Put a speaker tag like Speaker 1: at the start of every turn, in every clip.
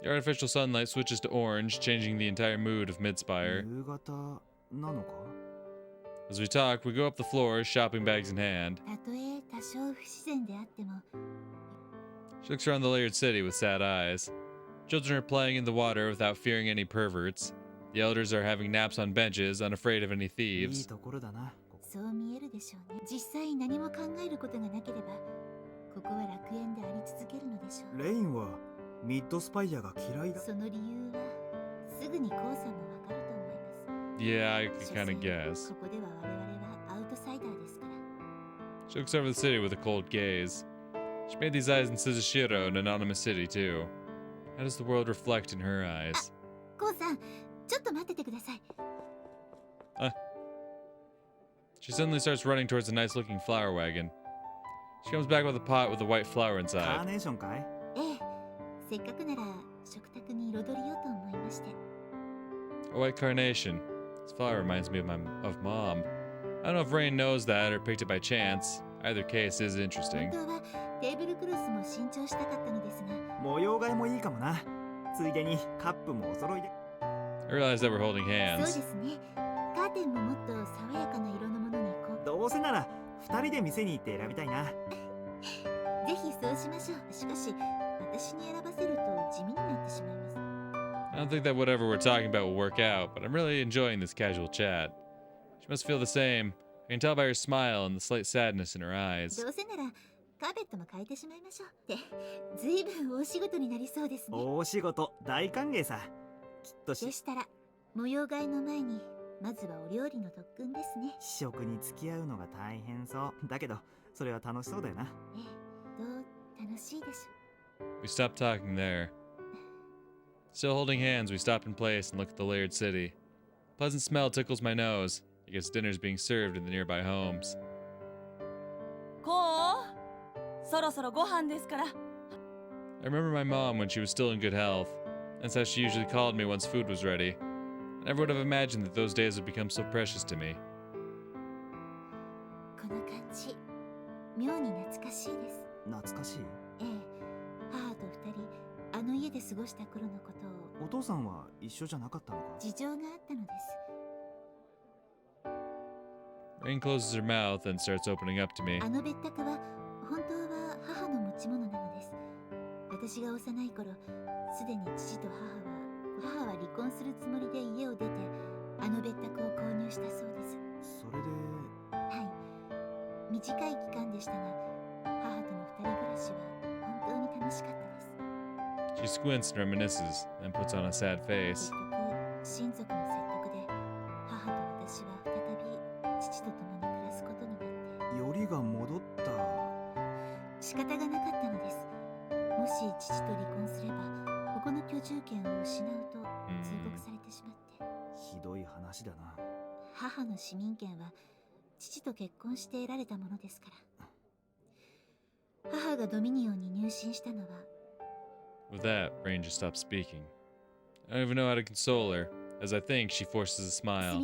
Speaker 1: The artificial sunlight switches to orange, changing the entire mood of Midspire. As we talk, we go up the floor, shopping bags in hand. She looks around the layered city with sad eyes. Children are playing in the water without fearing any perverts. The elders are having naps on benches, unafraid of any thieves. Yeah, I can kind of guess. She looks over the city with a cold gaze. She made these eyes in Suzushiro, an anonymous city, too. How does the world reflect in her eyes? She suddenly starts running towards a nice-looking flower wagon. She comes back with a pot with a white flower inside. A white carnation. This flower reminds me of Mom. I don't know if Rain knows that or picked it by chance. Either case is interesting. I realize that we're holding hands. I don't think that whatever we're talking about will work out, but I'm really enjoying this casual chat. She must feel the same. I can tell by her smile and the slight sadness in her eyes. She We stopped talking there. Still holding hands, we stop in place and look at the layered city. A pleasant smell tickles my nose. I guess dinner's being served in the nearby homes. I remember my mom when she was still in good health. That's how she usually called me once food was ready. I never would have imagined that those days would become so precious to me. Rain closes her mouth and starts opening up to me. She squints and reminisces, then puts on a sad face. With that, Rain just stops speaking. I don't even know how to console her. As I think, she forces a smile.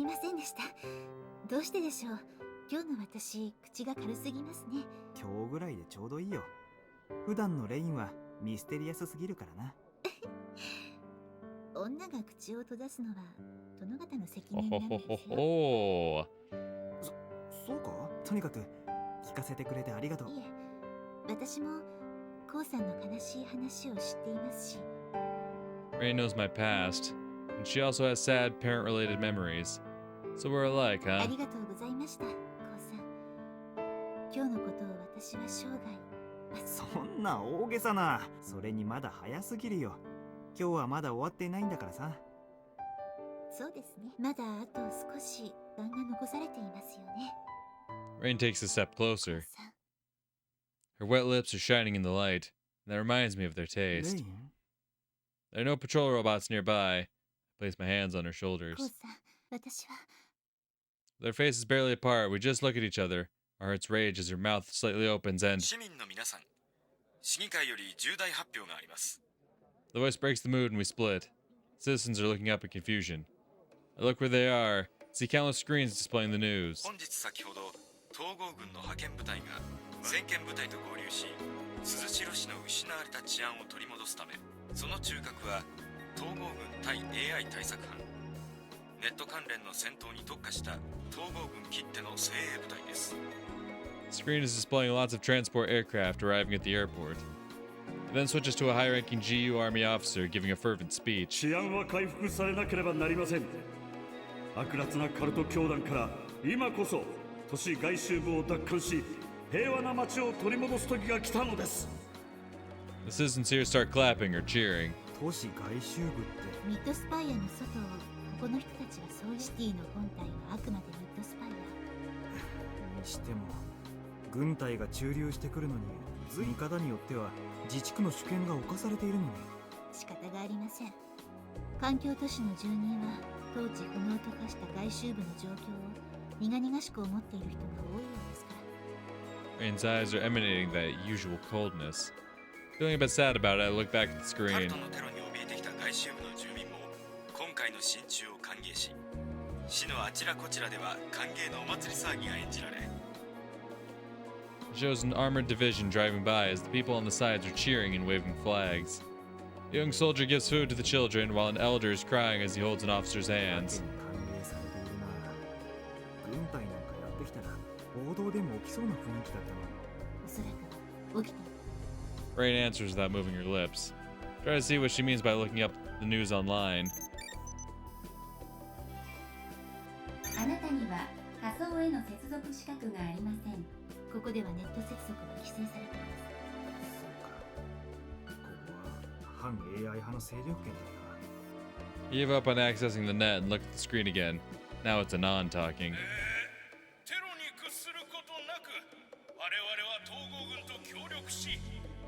Speaker 1: Rain knows my past, and she also has sad parent-related memories. So we're alike, huh? Rain takes a step closer. Her wet lips are shining in the light, and that reminds me of their taste. There are no patrol robots nearby. I place my hands on her shoulders. With our faces barely apart, we just look at each other. Our hearts rage as her mouth slightly opens and... The voice breaks the mood and we split. Citizens are looking up in confusion. I look where they are, see countless screens displaying the news.
Speaker 2: その中核は統合軍対 AI 対策班、ネット関連の戦闘に特化した統合軍きっての精鋭部隊です。
Speaker 1: The screen is displaying lots of transport aircraft arriving at the airport. It then switches to a high-ranking GU Army officer giving a fervent speech.
Speaker 3: 治安は回復されなければなりません。悪辣なカルト教団から今こそ都市外周部を奪還し、平和な街を取り戻す時が来たのです。
Speaker 1: The citizens here start clapping or cheering.
Speaker 4: 都市外周部って
Speaker 5: ミッドスパイアの外をここの人たちはソウルシティの本体はあくまでミッドスパイア
Speaker 4: にしても軍隊が駐留してくるのに見方によっては自治区の主権が侵されているのに
Speaker 5: 仕方がありません。環境都市の住人は統治不能と化した外周部の状況を苦々しく思っている人が多いようですから。
Speaker 1: Rain's eyes are emanating that usual coldness. Feeling a bit sad about it, I look back at the
Speaker 2: カル
Speaker 1: screen.
Speaker 2: トのテロに怯えてきた外周部の住民も今回の進駐を歓迎し、市のあちらこちらでは歓迎のお祭り騒ぎが演じられ、
Speaker 1: It shows an armored division driving by as the people on the sides are cheering and waving flags. A young soldier gives food to the children while an elder is crying as he holds an officer's hands.
Speaker 4: 歓迎されているな。軍隊なんかやってきたら暴動でも起きそうな雰囲気だったのに。
Speaker 5: おそらく起きている。
Speaker 1: Rain answers without moving her lips. Try to see what she means by looking up the news online.
Speaker 6: あなたには仮想への接続資格がありません。
Speaker 5: ここではネット接続が規制されています。
Speaker 4: そうか。ここは反 AI 派の勢力圏だな。
Speaker 1: He gave up on accessing the net and looked at the screen again. Now it's Anon talking.
Speaker 3: テロに屈することなく、我々は統合軍と協力し、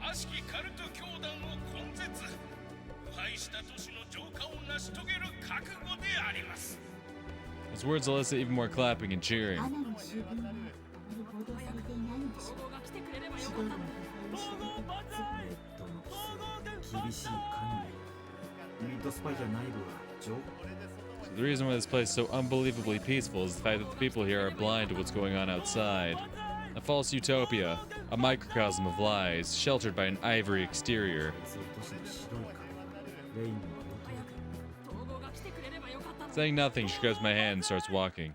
Speaker 3: 悪しきカルト教団を根絶、腐敗した都市の浄化を成し遂げる覚悟であります。
Speaker 1: His words elicit even more clapping and cheering.
Speaker 5: アナの周辺はあまり報道されていないのでしょう。指導部の腐敗を調べて
Speaker 4: 厳しい管理。ミッドスパイア内部は情報
Speaker 1: So the reason why this place is so unbelievably peaceful is the fact that the people here are blind to what's going on outside. A false utopia, a microcosm of lies, sheltered by an ivory exterior.
Speaker 4: 都市の白い壁がレインに届く。
Speaker 1: Saying nothing, she grabs my hand and starts walking.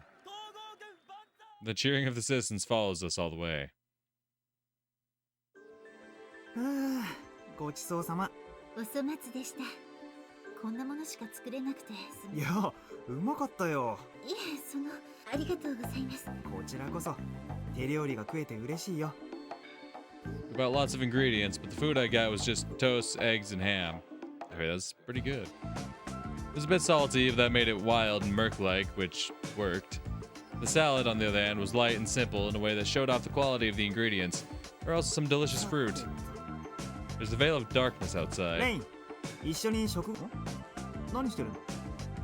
Speaker 1: The cheering of the citizens follows us all the way.
Speaker 4: ごちそうさま。
Speaker 5: お粗末でした。こんなものしか作れなくてすみ
Speaker 4: いや、うまかったよ。
Speaker 5: いえ、ありがとうございます。
Speaker 4: こちらこそ手料理が食えて嬉しいよ。
Speaker 1: We bought lots of ingredients, but the food I got was just toast, eggs, and ham. Okay, that's pretty good. It was a bit salty, but that made it wild and Merc-like, which worked. The salad, on the other hand, was light and simple in a way that showed off the quality of the ingredients. There were also some delicious fruit. There's a veil of darkness
Speaker 4: レ
Speaker 1: outside.
Speaker 4: イン、一緒に食何してるの？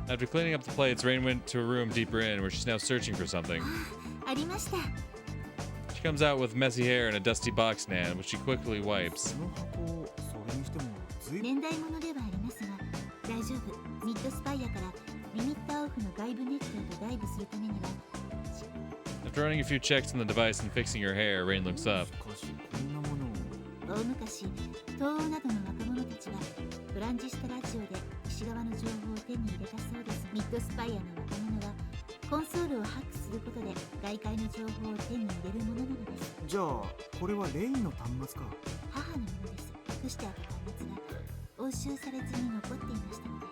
Speaker 1: After cleaning up the plates, Rain went to a room deeper in where she's now searching for something.
Speaker 5: ありました。
Speaker 1: She comes out with messy hair and a dusty box stand, which she quickly wipes.
Speaker 4: この箱、それにしてもずいぶん
Speaker 5: 年代物ではありますが、大丈夫。ミッドスパイアからリミッターオフの外部ネットへとダイブするためには。
Speaker 1: After running a few checks on the device and fixing her hair, Rain looks up.
Speaker 4: しかしこんなものを
Speaker 5: 大昔、東欧などの若者たちはトランジスタラジオで西側の情報を手に入れたそうです。ミッドスパイアの若者はコンソールをハックすることで外界の情報を手に入れるものなのです。
Speaker 4: じゃあこれはレインの端末か。
Speaker 5: 母のものです。隠してあった端末が押収されずに残っていましたので。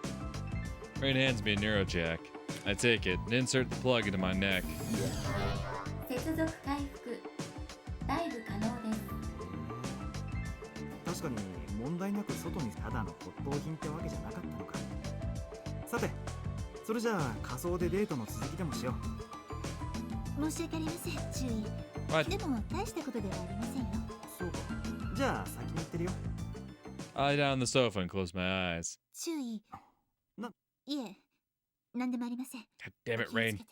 Speaker 1: Rain hands me a Neurojack. I take it and insert the plug into my neck.
Speaker 6: 接続回復。ダイブ可能です。
Speaker 4: 確かに問題なく外にただの骨董品ってわけじゃなかったのか。さて、それじゃあ仮想でデートの続きでもしよ
Speaker 5: 申し訳ありません。注意。
Speaker 1: What?
Speaker 5: でも大したことではありませんよ。
Speaker 4: う。そうか。じゃあ先に行ってるよ。
Speaker 1: I lie down on the sofa and close my eyes.
Speaker 5: 注意。
Speaker 4: な、
Speaker 5: いえ、なんでもありません。
Speaker 1: God damn it,
Speaker 5: 気を
Speaker 1: Rain.
Speaker 5: つけて。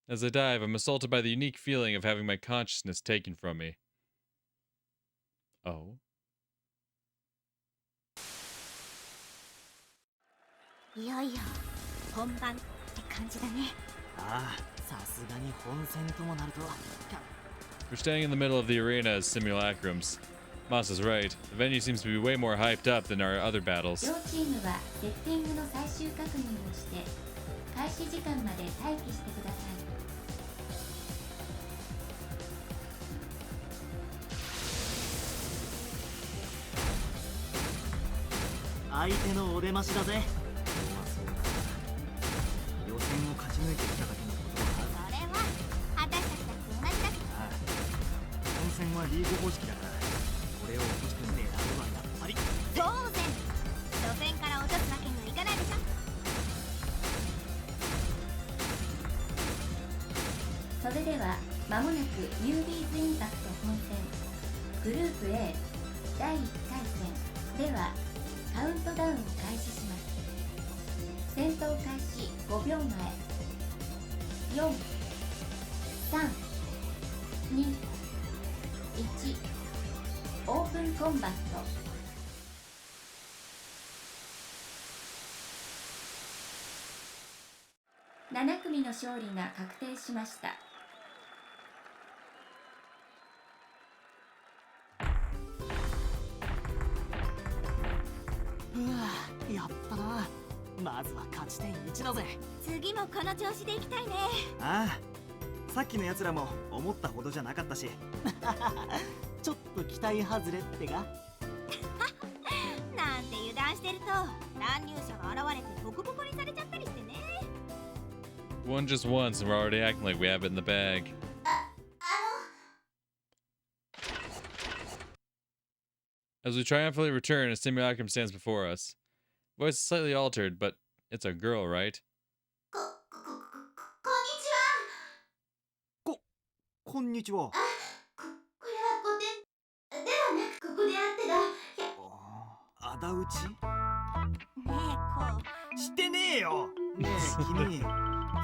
Speaker 1: As I dive, I'm assaulted by the unique feeling of having my consciousness taken from me. Oh?
Speaker 5: いよいよ本番って感じだね。
Speaker 4: ああ、さすがに本戦ともなると。
Speaker 1: For We're standing in the middle of the arena as simulacrums. Moss is right. The venue seems to be way more hyped up than our other battles.
Speaker 6: 両チームはセッティングの最終確認をして開始時間まで待機してください。
Speaker 4: 相手のお出ましだぜ。予選を勝ち抜いてきただけのことは
Speaker 5: それは私たちだって同じだけど。
Speaker 4: ああ、本戦はリーグ方式だからこれを落として狙うはやっぱり
Speaker 5: 当然初戦から落とすわけにはいかないでしょ。
Speaker 6: それでは間もなくニュービーズインパクト本戦グループ A 第1回戦ではカウントダウンを開始します。戦闘開始5秒前。4、3、2、1、オープンコンバット。7組の勝利が確定しました。
Speaker 4: うわ、やったな。まずは勝ち点1だぜ。
Speaker 5: 次もこの調子でいきたいね。
Speaker 4: ああ、さっきのやつらも思ったほどじゃなかったしちょっと期待外れってか
Speaker 5: なんて油断してると乱入者が現れてボコボコにされちゃったりしてね。
Speaker 1: One just once and we're already acting like we have it in the bag. As we triumphantly return, a simulacrum stands before us. Voice is slightly altered, but it's a girl, right?
Speaker 4: こんにちは。
Speaker 5: これは古典ではなくここであってが。
Speaker 4: あだ討ち？
Speaker 5: ねえこ
Speaker 4: してねえよ。ねえ君、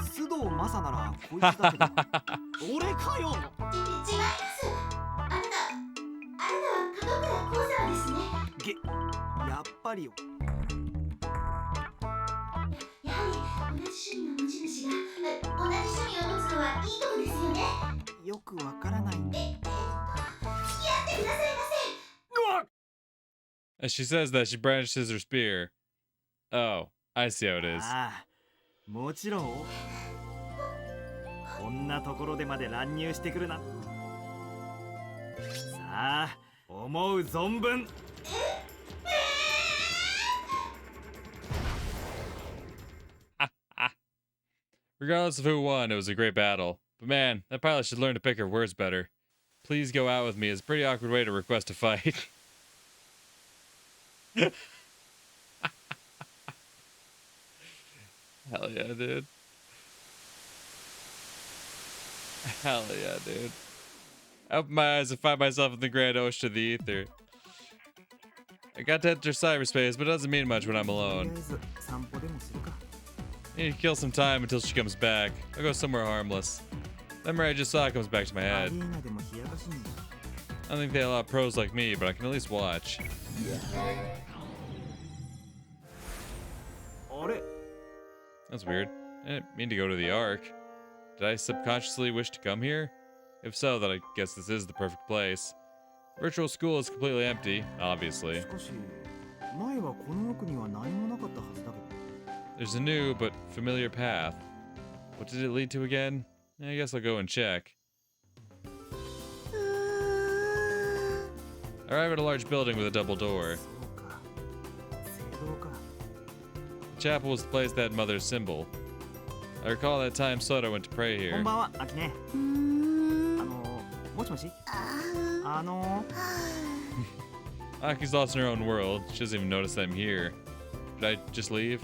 Speaker 4: 須藤正ならこいつだけど俺かよ。
Speaker 5: 違います。あなたは門倉幸沢ですね。
Speaker 4: やっぱりよ。
Speaker 5: やはり同じ趣味の持ち主が同じ趣味を持つのはいいことですよね。
Speaker 4: よくわからない。
Speaker 5: 付き合ってくださいませ。
Speaker 1: As she says that, she brandishes her spear. Oh, I see how it is.
Speaker 4: ああ、もちろん。こんなところでまで乱入してくるな。さあ、思う存分。
Speaker 1: Regardless of who won, it was a great battle. But man, that pilot should learn to pick her words better. Please go out with me is a pretty awkward way to request a fight. Hell yeah, dude. Hell yeah, dude. I open my eyes and find myself in the grand ocean of the ether. I got to enter cyberspace, but it doesn't mean much when I'm alone. I need to kill some time until she comes back. I'll go somewhere harmless. The memory I just saw comes back to my head. I don't think they allow pros like me, but I can at least watch. That's weird. I didn't mean to go to the Ark. Did I subconsciously wish to come here? If so, then I guess this is the perfect place. Virtual school is completely empty, obviously. There's a new but familiar path. What did it lead to again? I guess I'll go and check. I arrive at a large building with a double door. The chapel was the place that had Mother's symbol. I recall that time Soda went to pray here. Aki's lost in her own world. She doesn't even notice that I'm here. Should I just leave?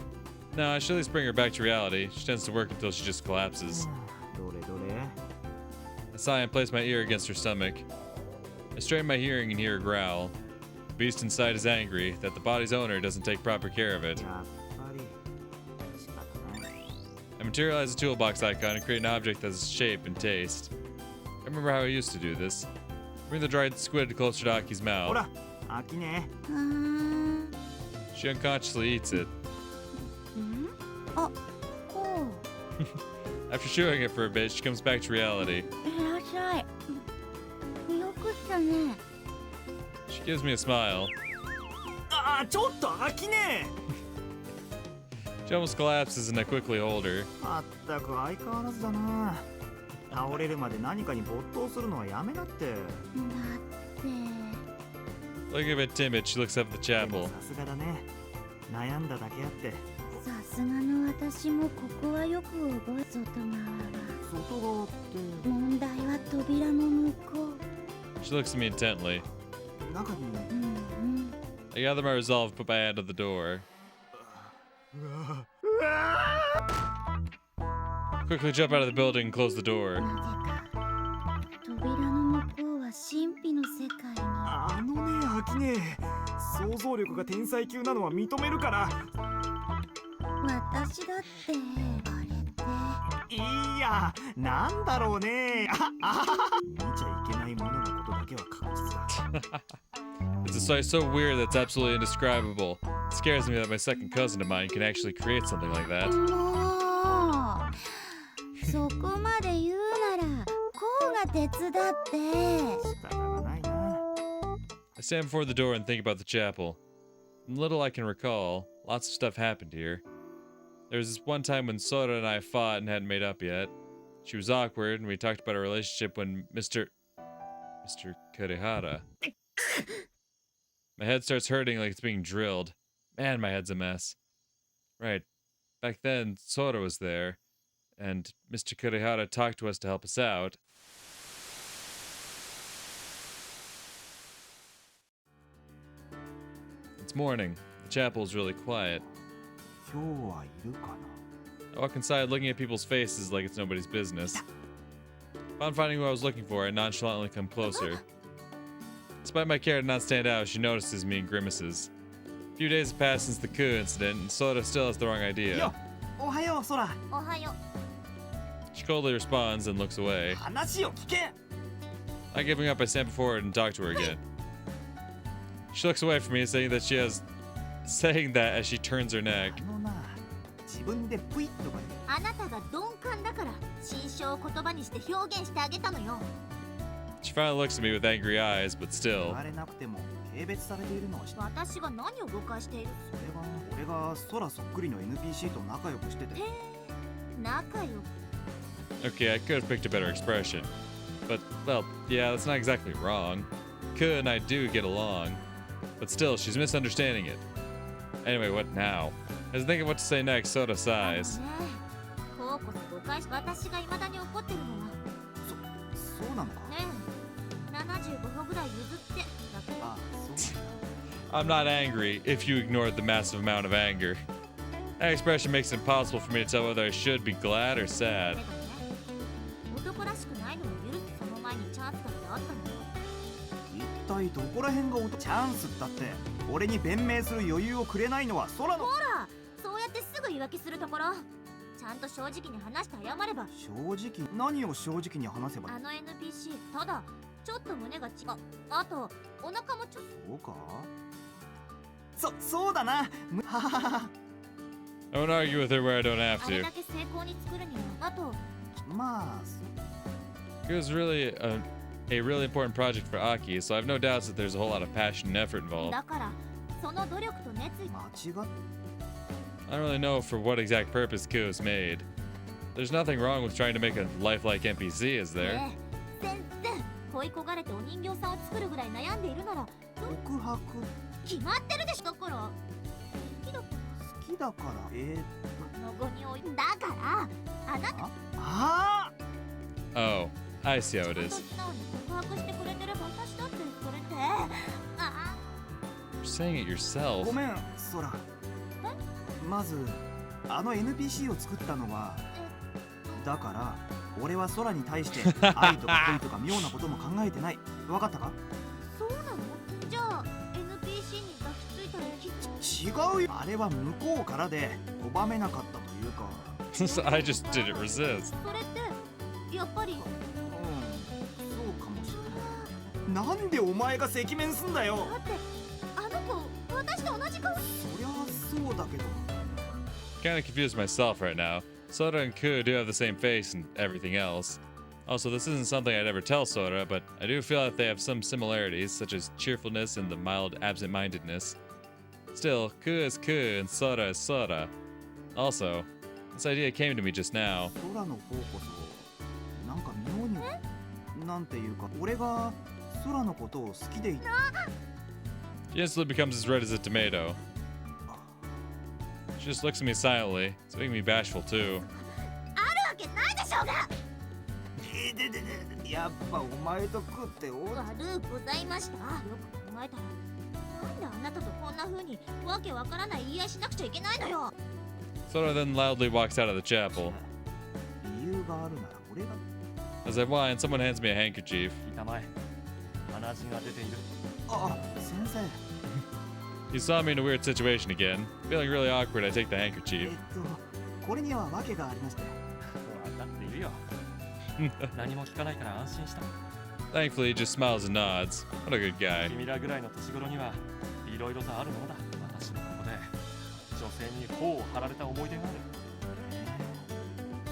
Speaker 1: No, I should at least bring her back to reality. She tends to work until she just collapses. I sigh and place my ear against her stomach. I strain my hearing and hear her growl. The beast inside is angry that the body's owner doesn't take proper care of it. I materialize a toolbox icon and create an object that has shape and taste. I remember how I used to do this. Bring the dried squid closer to Aki's mouth. She unconsciously eats it. After chewing it for a bit, she comes back to reality.
Speaker 5: くったね。
Speaker 1: She gives me a smile.
Speaker 4: あー、ちょっと飽きね
Speaker 1: She almost collapses and I quickly hold her.
Speaker 4: まったく相変わらずだな。倒れるまで何かに没頭するのはやめなって。
Speaker 5: だって
Speaker 1: Looking a bit timid, she looks up at the
Speaker 4: でも
Speaker 1: chapel.
Speaker 4: さすがだね。悩んだだけあって。
Speaker 5: さすがの私もここはよく覚え、外側は
Speaker 4: 外側って
Speaker 5: 問題は扉の向こ
Speaker 1: She looks at me intently.
Speaker 4: 中に。
Speaker 5: う。うんうん。
Speaker 1: I gather my resolve, put my hand on the door.
Speaker 4: うわ
Speaker 1: Quickly jump out of the building and close the door.
Speaker 5: なぜか扉の向こうは神秘の世界に。
Speaker 4: あのね、飽きねえ。想像力が天才級なのは認めるから。
Speaker 5: 私だってあれって
Speaker 4: いや、なんだろうね。見ちゃいけないもののことだけは確実だ。
Speaker 1: It's a sight so weird that's absolutely indescribable. It scares me that my second cousin of mine can actually create something like that.
Speaker 5: もうそこまで言うならこうが手伝って。
Speaker 4: 仕方がないな。
Speaker 1: I stand before the door and think about the chapel. From little I can recall, lots of stuff happened here. There was this one time when Sora and I fought and hadn't made up yet. She was awkward, and we talked about our relationship when Mr. Kurihara. My head starts hurting like it's being drilled. Man, my head's a mess. Right. Back then, Sora was there, and Mr. Kurihara talked to us to help us out. It's morning. The chapel is really quiet.
Speaker 4: 今日はいるかな。
Speaker 1: I walk inside looking at people's faces like it's nobody's business. Upon finding who I was looking for, I nonchalantly come closer. Despite my care to not stand out, she notices me and grimaces. A few days have passed since the coup incident, and Sora still has the wrong
Speaker 4: よ
Speaker 1: idea.
Speaker 4: おはよう、空。
Speaker 5: おはよ
Speaker 1: She coldly responds and looks away.
Speaker 4: 話を聞け。
Speaker 1: Not giving up, I stand before her and talk to her again. She looks away from me, saying that as she turns her neck.
Speaker 4: あのな、自分でプイッとか言う。
Speaker 5: あなたが鈍感だから心象を言葉にして表現してあげたのよ。
Speaker 1: She finally looks at me with angry eyes, but
Speaker 4: 言
Speaker 1: still.
Speaker 4: われなくても軽蔑されているのは知ってる。
Speaker 5: 私が何を誤解している。
Speaker 4: それは俺が空そっくりの NPC と仲良くしてて。
Speaker 5: へえ、仲良く。
Speaker 1: Okay, I could have picked a better expression. But, well, yeah, that's not exactly wrong. Could and I do get along. But still, she's misunderstanding it. Anyway, what now? As I think of what to say next, Sora sighs.
Speaker 5: こうこそ誤解し、私が未だに怒ってるのは
Speaker 4: そうなのか。
Speaker 5: ねえ、75歩ぐらい譲ってだけ。
Speaker 4: あ、そう。
Speaker 1: I'm not angry if you ignored the massive amount of anger. That expression makes it impossible for me to tell whether I should be glad or sad.
Speaker 5: だけどね、男らしくないのを許すその前にチャンスだってあったのよ。
Speaker 4: 一体どこら辺がチャンスだって。俺に弁明する余裕をくれないのは空の。
Speaker 5: ほら、そうやってすぐ言い訳するところ。ちゃんと正直に話して謝れば。
Speaker 4: 正直、何を正直に話せばいい。
Speaker 5: あの NPC、ただちょっと胸があとお腹もちょっ
Speaker 4: そうか。そうだな。はははは。
Speaker 1: I won't argue with her where I don't have
Speaker 5: とあれ
Speaker 1: to.
Speaker 5: だけ成功に作るにはあと。
Speaker 4: まあ、
Speaker 1: It was really a really important project for Aki, so I have no doubts that there's a whole lot of passion and effort involved.
Speaker 5: だからその努力と熱意。
Speaker 4: 間違っ
Speaker 1: I don't really know for what exact purpose Ku is made. There's nothing wrong with trying to make a lifelike NPC, is there?
Speaker 5: ねえ、全然恋焦がれてお人形さんを作るぐらい悩んでいるなら
Speaker 4: 告白
Speaker 5: 決まってるでしょ。だから好きだから
Speaker 4: 好きだから
Speaker 5: の後に追いだからあなた
Speaker 4: あ
Speaker 1: Oh, I see how it
Speaker 5: ちゃん
Speaker 1: is.
Speaker 5: と素直に告白してくれてれば私だってそれってあ
Speaker 1: You're saying it
Speaker 4: あ
Speaker 1: yourself.
Speaker 4: ごめん空まずあの NPC を作ったのはだから俺は空に対して愛とか恋とか妙なことも考えてない。わかったか。
Speaker 5: そうなの。じゃあ NPC に抱きついたり
Speaker 4: 違うよ。あれは向こうからで拒めなかったというか。
Speaker 1: I just didn't resist.
Speaker 5: それってやっぱり
Speaker 4: そうかもしれない。なんでお前が赤面すんだよ。
Speaker 5: だってあの子私と同じ顔。
Speaker 4: そりゃそうだけど。
Speaker 1: Kinda confused myself right now. Sora and Ku do have the same face and everything else. Also, this isn't something I'd ever tell Sora, but I do feel that they have some similarities, such as cheerfulness and the mild absent-mindedness. Still, Ku is Ku and Sora is Sora. Also, this idea came to me just now.
Speaker 4: 空の方こそなんか妙になんていうか俺が空のことを好きでい
Speaker 1: She instantly becomes as red as a tomato. She just looks at me silently. It's making me bashful too.
Speaker 5: あるわけないでしょうが。
Speaker 4: やっぱお前と食ってお
Speaker 5: 悪うございました。よく考えたらなんであなたとこんな風にわけわからない言い合いしなくちゃいけないのよ。
Speaker 1: Sora then loudly walks out of the chapel.
Speaker 4: 理由があるなら俺が
Speaker 1: As I whine, someone hands me a handkerchief.
Speaker 7: 板前鼻血が出ている。
Speaker 4: あ先生
Speaker 1: He saw me in a weird situation again. Feeling really awkward, I take the handkerchief.
Speaker 4: これには訳がありまして
Speaker 7: 分かっているよ。何も聞かないから安心した。
Speaker 1: Thankfully, he just smiles and nods. What a good guy.
Speaker 7: 君らぐらいの年頃にはいろいろとあるものだ。私もここで女性に頬を張られた思い出がある。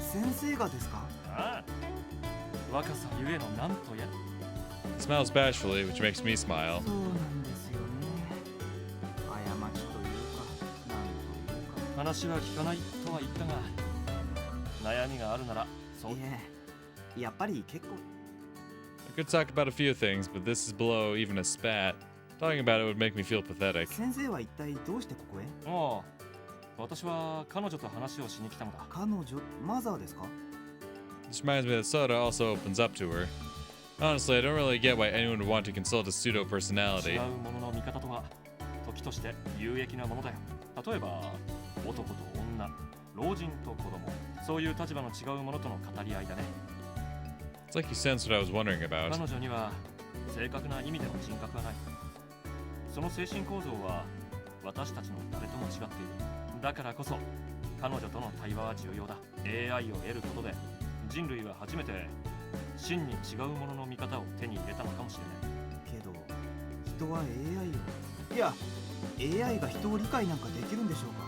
Speaker 4: 先生がですか
Speaker 7: ああ、若さゆえのなんとや。
Speaker 1: He smiles bashfully, which makes me smile.
Speaker 4: そうなんですよね過ちというかなんというか
Speaker 7: 話は聞かないとは言ったが、悩みがあるならそう。
Speaker 4: いえやっぱり結構
Speaker 1: I could talk about a few things, but this is below even a spat. Talking about it would make me feel pathetic.
Speaker 4: 先生は一体どうしてここへ
Speaker 7: ああ、私は彼女と話をしに来たのだ。
Speaker 4: 彼女マザーですか
Speaker 1: This reminds me that Soda also opens up to her. Honestly, I don't really get why anyone would want to consult a pseudo
Speaker 7: 違
Speaker 1: personality.
Speaker 7: うものの見方とは時として有益なものだよ。例えば男と女、老人と子供、そういう立場の違うものとの語り合いだね。
Speaker 1: It's like you sensed what I was wondering
Speaker 7: 彼
Speaker 1: about.
Speaker 7: 女には正確な意味での人格はない。その精神構造は私たちの誰とも違っている。だからこそ彼女との対話は重要だ。 AI を得ることで人類は初めて真に違うものの見方を手に入れたのかもしれない。
Speaker 4: けど人は AI をいや AI が人を理解なんかできるんでしょうか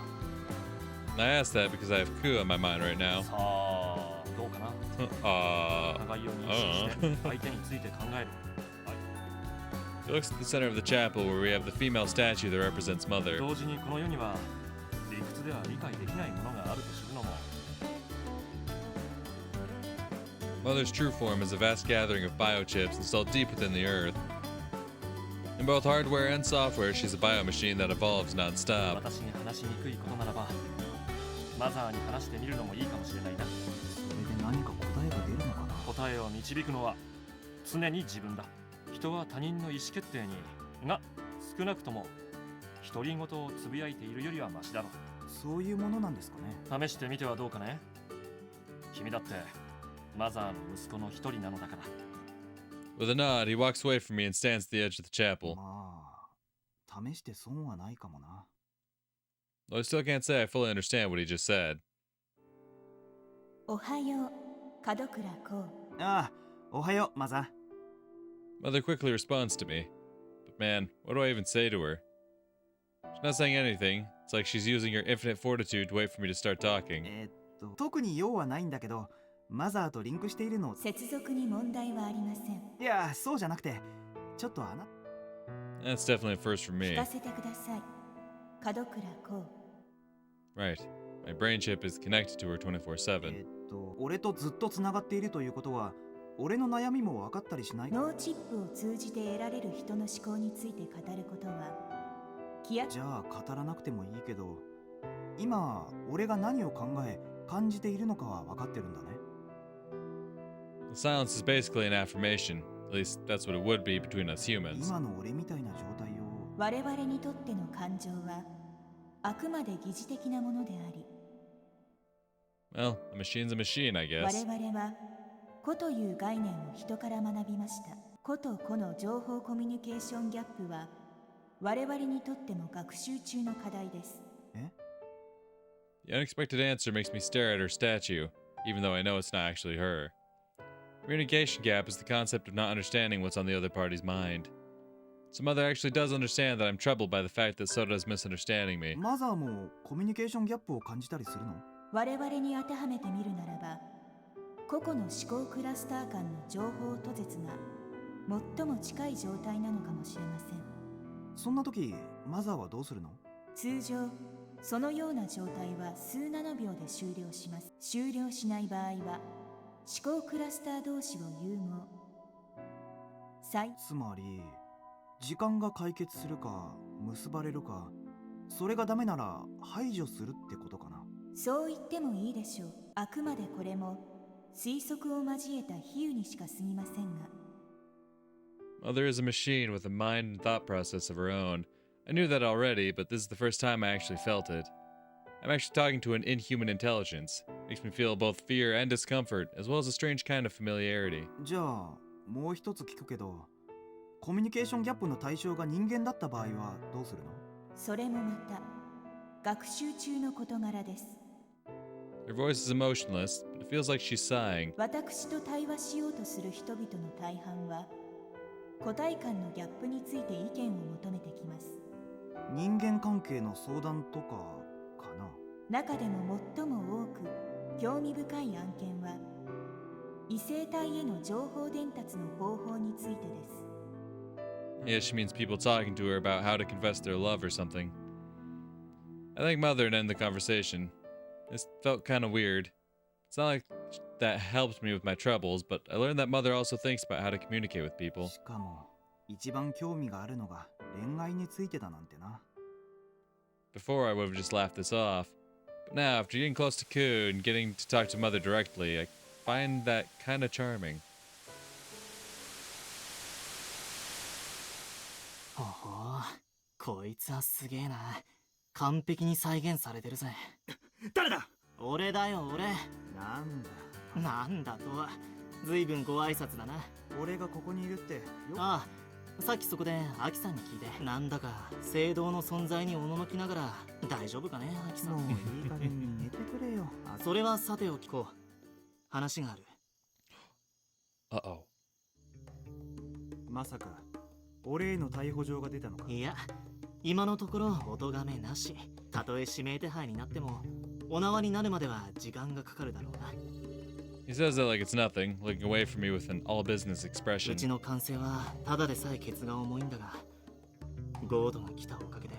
Speaker 1: And I asked that because I have Ku on my mind right now.
Speaker 7: さあどうかな。互いを認識して相手について考える。
Speaker 1: He looks at the center of the chapel where we have the female statue that represents Mother.
Speaker 7: 同時にこの世には理屈では理解できないものがあると知るのも。
Speaker 1: Mother's true form is a vast gathering of biochips installed deep within the earth. In both hardware and software, she's a biomachine that evolves non-stop.
Speaker 7: 私に話しにくいことならばマザーに話してみるのもいいかもしれないな。
Speaker 4: それで何か答えが出るのかな
Speaker 7: 答えを導くのは常に自分だ。人は他人の意思決定にが少なくとも独り言をつぶやいているよりはマシだろ
Speaker 4: そういうものなんですかね
Speaker 7: う。試してみてはどうかね。君だってマザーの息子の一人なのだから。
Speaker 1: With a nod, he walks away from me and stands at the edge of the chapel.
Speaker 4: まあ試して損はないかもな
Speaker 1: Though I still can't say I fully understand what he just said.
Speaker 6: おはよう、門倉こう。
Speaker 4: ああおはようマザー
Speaker 1: Mother quickly responds to me. But man, what do I even say to her? She's not saying anything. It's like she's using her infinite fortitude to wait for me to start talking.
Speaker 4: 特に用はないんだけどマザーとリンクしているの
Speaker 6: 接続に問題はありません。
Speaker 4: いやそうじゃなくてちょっとあな
Speaker 1: That's definitely a first for
Speaker 6: 聞
Speaker 1: me.
Speaker 6: かせてください。門倉こう。
Speaker 1: Right. My brain chip is connected to her 24/7.
Speaker 4: 俺とずっとつながっているということは俺の悩みも分かったりしない
Speaker 6: 脳チップを通じて得られる人の思考について語ることは気や
Speaker 4: じゃあ語らなくてもいいけど今俺が何を考え感じているのかは分かってるんだね
Speaker 1: The silence is basically an affirmation. At least that's what it would be between us humans.
Speaker 4: 今の俺みたいな状態を
Speaker 6: 我々にとっての感情はあくまで疑似的なものであり
Speaker 1: Well, a machine's a machine, I
Speaker 6: 我
Speaker 1: guess.
Speaker 6: 々は個という概念を人から学びました。個と個の情報コミュニケーションギャップは我々にとっても学習中の課題です。
Speaker 1: The unexpected answer makes me stare at her statue, even though I know it's not actually her. Communication gap is the concept of not understanding what's on the other party's mind. So Mother actually does understand that I'm troubled by the fact that Soda is misunderstanding me.
Speaker 4: マザーもコミュニケーションギャップを感じたりするの
Speaker 6: 我々に当てはめてみるならば
Speaker 8: 個々の思考クラスター間の情報途絶が最も近い状態なのかもしれません。
Speaker 4: そんな時マザーはどうするの？
Speaker 8: 通常そのような状態は数ナノ秒で終了します。終了しない場合は思考クラスター同士を融合。
Speaker 4: つまり時間が解決するか結ばれるか、それがダメなら排除するってことかな。
Speaker 8: そう言ってもいいでしょう。あくまでこれも推測を交えた比喩にしか過ぎませんが。
Speaker 1: Mother is a machine with a mind and thought process of her own. I knew that already, but this is the first time I actually felt it. I'm actually talking to an inhuman intelligence. Makes me feel both fear and discomfort, as well as a strange kind of familiarity.
Speaker 4: じゃあもう一つ聞くけど、コミュニケーションギャップの対象が人間だった場合はどうするの？
Speaker 8: それもまた学習中の事柄です。
Speaker 1: Her voice is emotionless, but it feels like she's sighing.
Speaker 8: 私と対話しようとする人々の大半は個体間のギャップについて意見を求めてきます。
Speaker 4: 人間関係の相談とかかな。
Speaker 8: 中でも最も多く興味深い案件は異性体への情報伝達の方法についてです。
Speaker 1: Yeah, she means people talking to her about how to confess their love or something. I thanked Mother and end the conversation. This felt kind of weird. It's not like that helped me with my troubles, but I learned that Mother also thinks about how to communicate with people.
Speaker 4: しかも一番興味があるのが恋愛についてだなんてな。
Speaker 1: Before I would have just laughed this off, but now after getting close to Ku and getting to talk to Mother directly, I find that kind of charming.
Speaker 9: ほほう、こいつはすげえな。完璧に再現されてるぜ。
Speaker 3: 誰だ？
Speaker 9: 俺だよ、俺。
Speaker 4: なんだ
Speaker 9: なんだとは、随分ご挨拶だな。
Speaker 4: 俺がここにいるってよ。
Speaker 9: ああ、さっきそこでアキさんに聞いて、なんだか聖堂の存在におののきながら大丈夫かね、アキさん。
Speaker 4: もういい加減に寝てくれよ。
Speaker 9: それはさておきこう。話がある。
Speaker 1: Uh-oh.
Speaker 4: まさか俺への逮捕状が出たのか？
Speaker 9: いや、今のところお咎めなし。たとえ指名手配になってもお縄になるまでは時間がかかるだろうな。
Speaker 1: He says that like it's nothing, looking away from me with an all-business
Speaker 9: う
Speaker 1: expression.
Speaker 9: ちの管制はただでさえケツが重いんだが、ゴードが来たおかげで。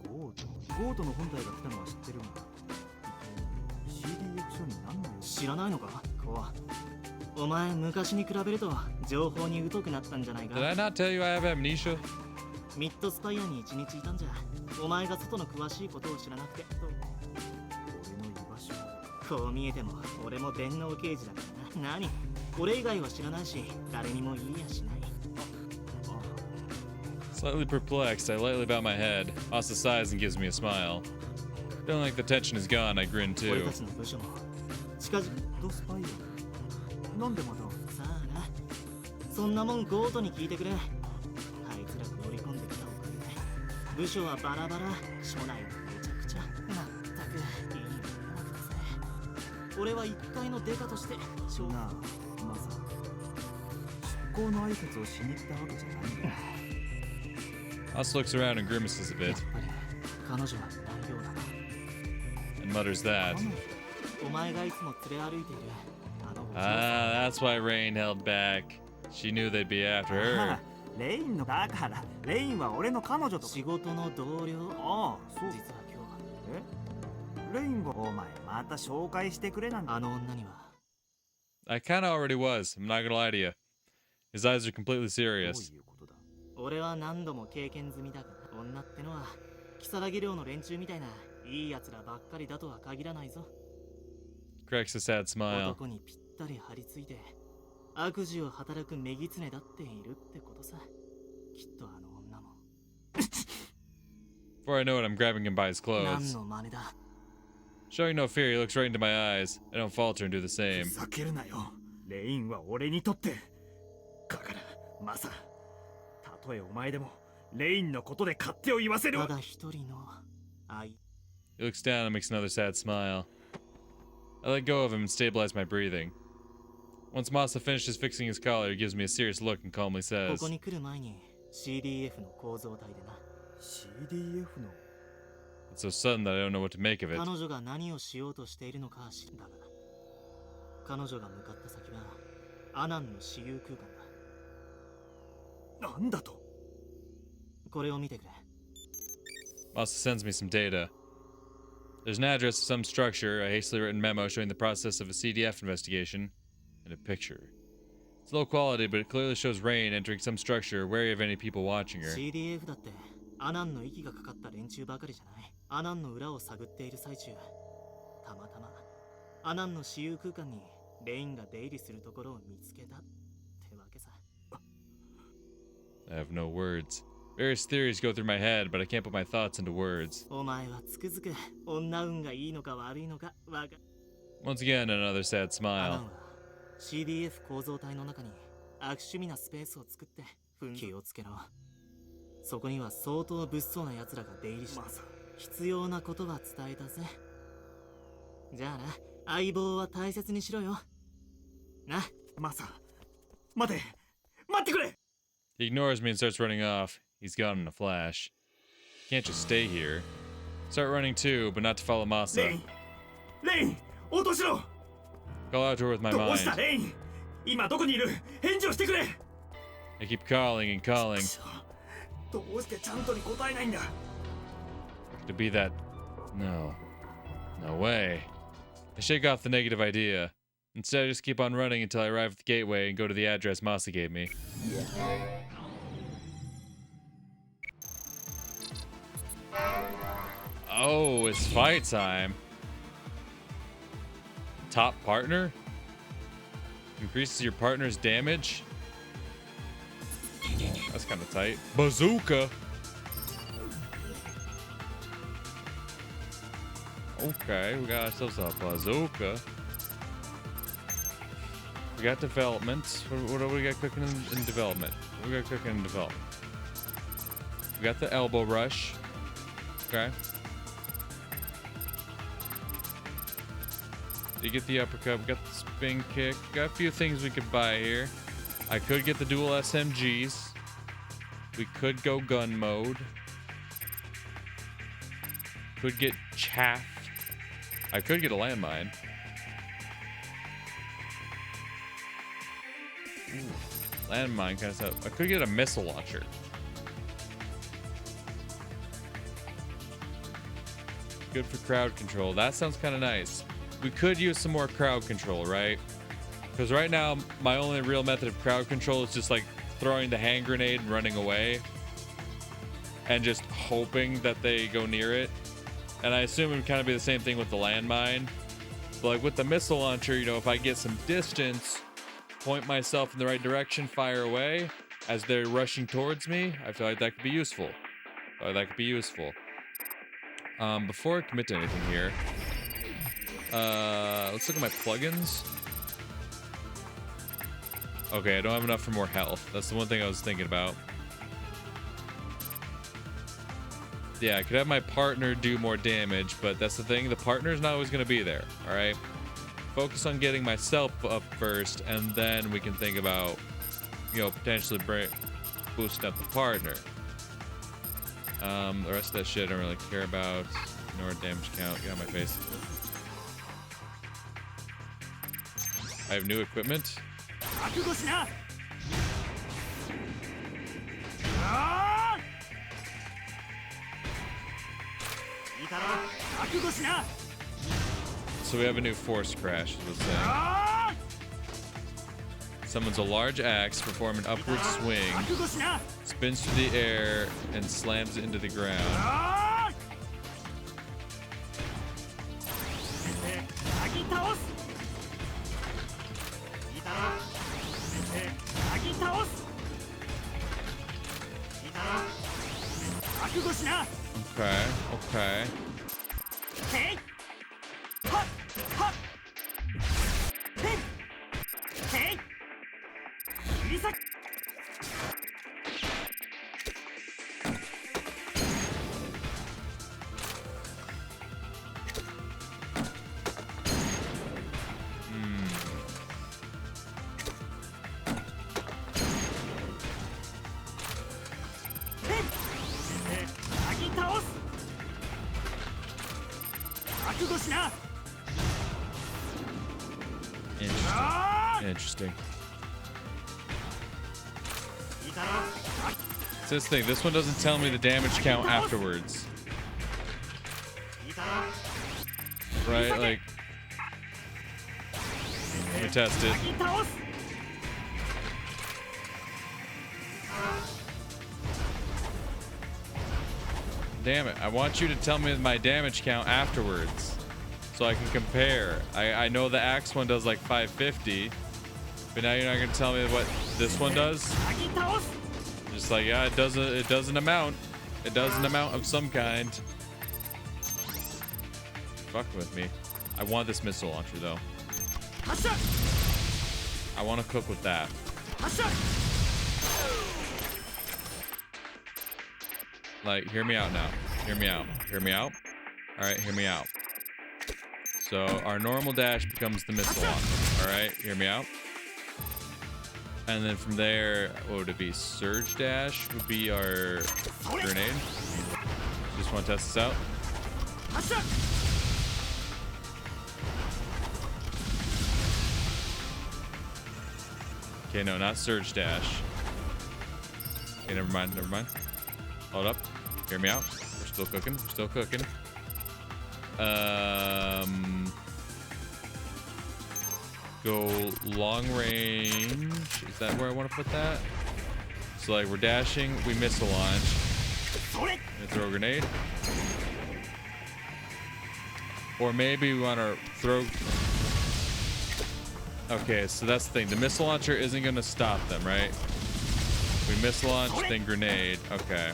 Speaker 4: ゴートの本体が来たのは知ってるが、CDF 書に何の用？
Speaker 9: 知らないのかこう。お前昔に比べると情報に疎くなったんじゃないか。
Speaker 1: Did I not tell you I have amnesia?
Speaker 9: ミッドスパイアに一日いたんじゃ、お前が外の詳しいことを知らなくてと。
Speaker 4: 俺の居場所。
Speaker 9: こう見えても俺も電脳刑事だからな。何？俺以外は知らないし誰にも言いやしない。
Speaker 1: Slightly perplexed, I lightly bow my head. Masa sighs and gives me a smile. Feeling like the tension is gone, I grin
Speaker 9: 俺
Speaker 1: too.
Speaker 9: たちの部署も近々。
Speaker 4: ドスパイア。なんでまた？
Speaker 9: さあな、そんなもんゴートに聞いてくれ。あいつら乗り込んできたおかげで部署はバラバラ、署内はめちゃくちゃ。まったくいいのなくてさ。俺は一階のデカとして
Speaker 4: なあ、まさ出向の挨拶をしに行ったわけじゃないんだよ。
Speaker 1: Masa looks around and grimaces a
Speaker 9: やっ
Speaker 1: bit,
Speaker 9: ぱり彼女は大量だ。
Speaker 1: and mutters that.
Speaker 9: お前がいつも連れ歩いているあの
Speaker 1: Ah, that's why Rain held back. She knew they'd be after
Speaker 4: あ
Speaker 1: her.
Speaker 4: あレインのだからレインは俺の彼女と。
Speaker 9: 仕事の同僚。
Speaker 4: ああ、そう。
Speaker 9: 実は今日
Speaker 4: レインがお前また紹介してくれなんて。
Speaker 9: あの女には
Speaker 1: I kinda already was, I'm not gonna lie to you. His eyes are completely
Speaker 4: どう
Speaker 1: serious.
Speaker 4: いうことだ？
Speaker 9: 俺は何度も経験済みだが、女ってのは如月寮の連中みたいないい奴らばっかりだとは限らないぞ。
Speaker 1: Cracks a sad smile.
Speaker 9: 男にぴったり張り付いて悪事を働く女狐だっているってことさ。きっとあの女も。
Speaker 1: Before I know it, I'm grabbing him by his
Speaker 9: 何
Speaker 1: clothes.
Speaker 9: の真似だ。
Speaker 1: Showing no fear, he looks right into my eyes. I don't falter and do the
Speaker 3: ふ
Speaker 1: same.
Speaker 3: ざけるなよ。レインは俺にとってだからマサ、たとえお前でもレインのことで勝手を言わせるわ。
Speaker 9: ただ一人の愛。
Speaker 1: He looks down and makes another sad smile. I let go of him and stabilize my breathing. Once Masa finishes fixing his collar, he gives me a serious look and calmly
Speaker 9: こ
Speaker 1: says,
Speaker 9: こに来る前に CDF の構造体でな。
Speaker 4: CDF の
Speaker 1: It's so sudden that I don't know what to make of it.
Speaker 9: 彼女が何をしようとしているのか知る。だが彼女が向かった先はアナンの私有空間だ。
Speaker 4: なんだと？
Speaker 9: これを見てくれ。
Speaker 1: Also sends me some data. There's an address of some structure, a hastily written memo showing the process of a CDF investigation, and a picture. It's low quality, but it clearly shows Rain entering some structure, wary of any people watching her.
Speaker 9: CDF だってアナンの息がかかった連中ばかりじゃない。アナンの裏を探っている最中、たまたまアナンの私有空間にレインが出入りするところを見つけたってわけさ。
Speaker 1: I have no words. Various theories go through my head, but I can't put my thoughts into words.
Speaker 9: お前はつくづく女運がいいのか悪いのかわか。
Speaker 1: Once again, another sad
Speaker 9: アナ
Speaker 1: smile.
Speaker 9: ンは CDF 構造体の中に悪趣味なスペースを作って気をつけろ。そこには相当物騒な奴らが出入りして、必要なことは伝えたぜ。じゃあな、相棒は大切にしろよ。な。
Speaker 4: マサ、待ってくれ。
Speaker 1: He ignores me and starts running off. He's gone in a flash. Can't just stay here. Start running too, but not to follow Masa.
Speaker 4: レイン、応答しろ。
Speaker 1: Call out to her with my
Speaker 4: どうした
Speaker 1: mind.
Speaker 4: レイン？今どこにいる？返事をしてくれ。
Speaker 1: I keep calling and calling.
Speaker 4: どうしてちゃんとに答えないんだ。
Speaker 1: To be that... No. No way. I shake off the negative idea. Instead, I just keep on running until I arrive at the gateway and go to the address Masa gave me. Oh, it's fight time. Top partner? Increases your partner's damage? That's kind of tight. Bazooka! Okay, we got ourselves a bazooka. We got development. What do we got cooking in development? What do we got cooking in development? We got the elbow rush. Okay. You get the uppercut. We got the spin kick. Got a few things we could buy here. I could get the dual SMGs. We could go gun mode. Could get chaff. I could get a landmine. Ooh, landmine kind of stuff. I could get a missile launcher. Good for crowd control. That sounds kind of nice. We could use some more crowd control, right? Because right now, my only real method of crowd control is just like throwing the hand grenade and running away. And just hoping that they go near it. And I assume it would kind of be the same thing with the landmine. But like with the missile launcher, you know, if I get some distance, point myself in the right direction, fire away as they're rushing towards me, I feel like that could be useful. Before I commit to anything here, let's look at my plugins. Okay, I don't have enough for more health. That's the one thing I was thinking about. Yeah, I could have my partner do more damage, but that's the thing. The partner's not always going to be there, all right? Focus on getting myself up first, and then we can think about, you know, potentially boosting up the partner. The rest of that shit I don't really care about. Ignore damage count. Get out of my face. I have new equipment. So we have a new force crash, is what it's saying. Summons a large axe, perform an upward swing, spins through the air, and slams it into the ground. Okay, okay. Interesting. It's this thing. This one doesn't tell me the damage count afterwards. Right? Like, let me test it. Damn it. I want you to tell me my damage count afterwards so I can compare. I know the axe one does like 550, but now you're not going to tell me what this one does? Just like, yeah, it does an amount. It does an amount of some kind. Fucking with me. I want this missile launcher though. I want to cook with that. Like, hear me out now. Hear me out. Hear me out. All right, hear me out. So our normal dash becomes the missile launcher. All right, hear me out. And then from there, what would it be? Surge dash would be our grenade. Just want to test this out. Okay, no, not surge dash. Okay, never mind, never mind. Hold up. Hear me out. We're still cooking. We're still cooking. Go long range. Is that where I want to put that? So like we're dashing, we missile launch. And throw a grenade. Or maybe we want to throw. Okay, so that's the thing. The missile launcher isn't going to stop them, right? We missile launch, then grenade. Okay.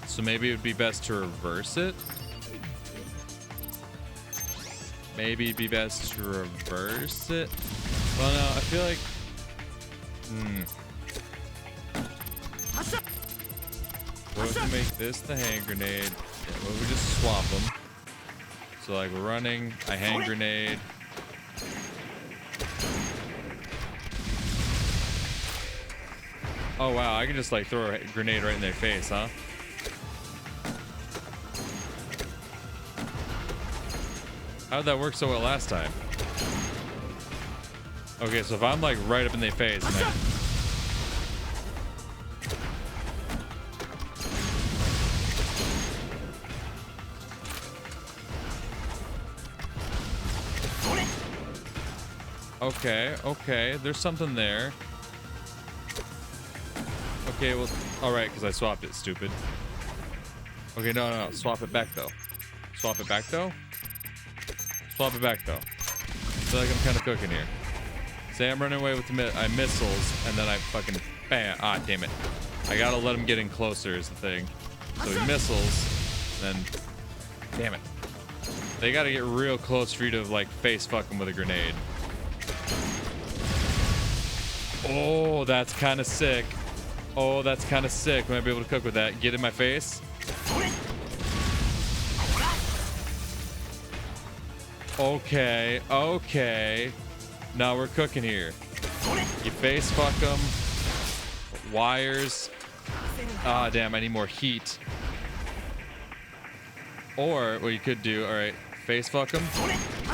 Speaker 1: So maybe it would be best to reverse it. Maybe it'd be best to reverse it. Well, no, I feel like... What if we make this the hand grenade? Yeah, what if we just swap them? So like we're running, I hand grenade. Oh wow, I can just like throw a grenade right in their face, huh? How'd that work so well last time? Okay, so if I'm like right up in their face and I... Okay, okay, there's something there. Okay, well, alright, because I swapped it, stupid. Okay, no, swap it back though. Swap it back though? Swap it back though. I feel like I'm kind of cooking here. Say I'm running away with the missiles, and then I fucking bam. Ah, damn it. I gotta let him get in closer is the thing. So he missiles, then damn it. They gotta get real close for you to like face fuck him with a grenade. Oh, that's kind of sick. Oh, that's kind of sick. Might be able to cook with that. Get in my face. Okay, okay. Now we're cooking here. You face fuck them. Wires. Ah, damn, I need more heat. Or what you could do, all right, face fuck them.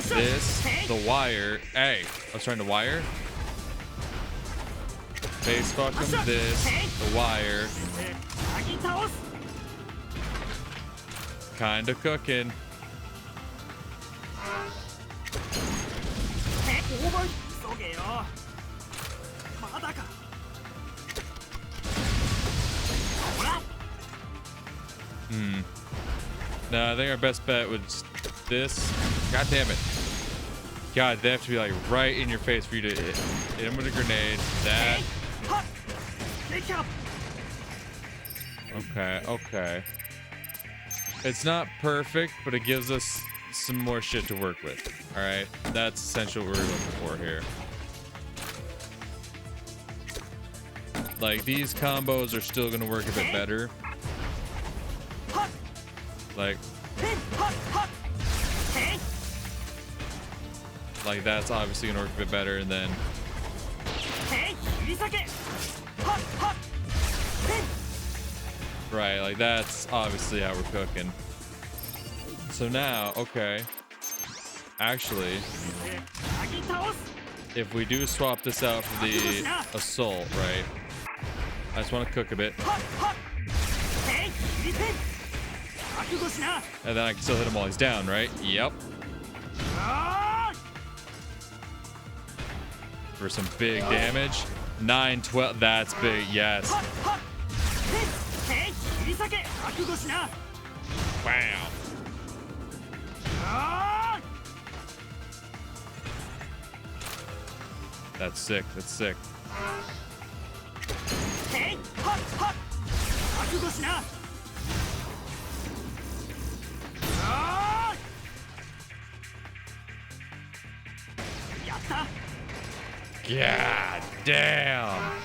Speaker 1: This, the wire. Hey, I was trying to wire. Face fuck them. This, the wire. Kinda cooking. No, I think our best bet was this. God damn it. God, they have to be like right in your face for you to hit him with a grenade. That. Okay, okay. It's not perfect, but it gives us some more shit to work with. All right, that's essentially what we're looking for here. Like these combos are still gonna work a bit better. Like that's obviously gonna work a bit better, and then right, like that's obviously how we're cooking. So now, okay. Actually, if we do swap this out for the assault, right? I just want to cook a bit. And then I can still hit him while he's down, right? Yep. For some big damage. 9, 12. That's big. Yes. Wow. That's sick. That's sick. God damn.